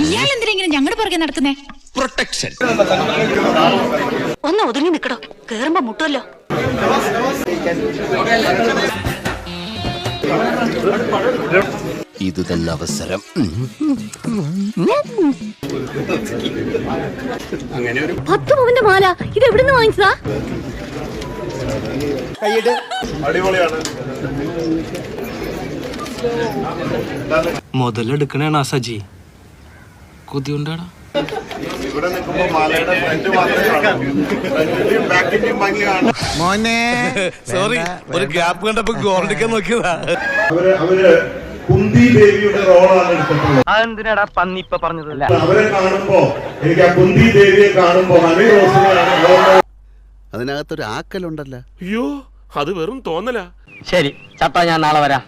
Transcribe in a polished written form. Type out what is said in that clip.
ഇയാളെന്തിനെങ്കിലും ഞങ്ങളുടെ പുറകെ നടക്കുന്നേ? പ്രൊട്ടക്ഷൻ. ഒന്ന് ഒതുങ്ങി നിക്കടോ, കേറുമ്പോ മുട്ടുമല്ലോ. ഇത് തന്നെ അവസരം. അങ്ങനെ ഒരു 10 പവന്റെ മാല ഇത് എവിടുന്ന് വാങ്ങിച്ചതാ? അടിപൊളിയാണ്. മുതലെടുക്കണേണ സജി, കൊതിയുണ്ടാടാ. ഇവിടെ നിൽക്കുമ്പോ മാലയുടെ ഫ്രണ്ട് മാത്രമേ ബാക്കിന്റെയും ഭംഗിയാണ്. മോനെ സോറി, ഒരു ഗ്യാപ്പ് കണ്ടപ്പോ ഗോൾഡിക്കാൻ നോക്കിയതാ. അവര് കുന്തി ദേവിയുടെ റോളാണ് എടുത്തിട്ടുള്ളത്. അതെന്തിനാടാ പന്നി ഇപ്പൊ പറഞ്ഞത്? അവരെ കാണുമ്പോ എനിക്ക് ആ കുന്തി ദേവിയെ കാണുമ്പോ ഹണി റോസിനെയാണ്. അതിനകത്തൊരു ആക്കലുണ്ടല്ലോ. അയ്യോ, അത് വെറും തോന്നലാ. ശരി ചത്താ ഞാൻ നാളെ വരാം.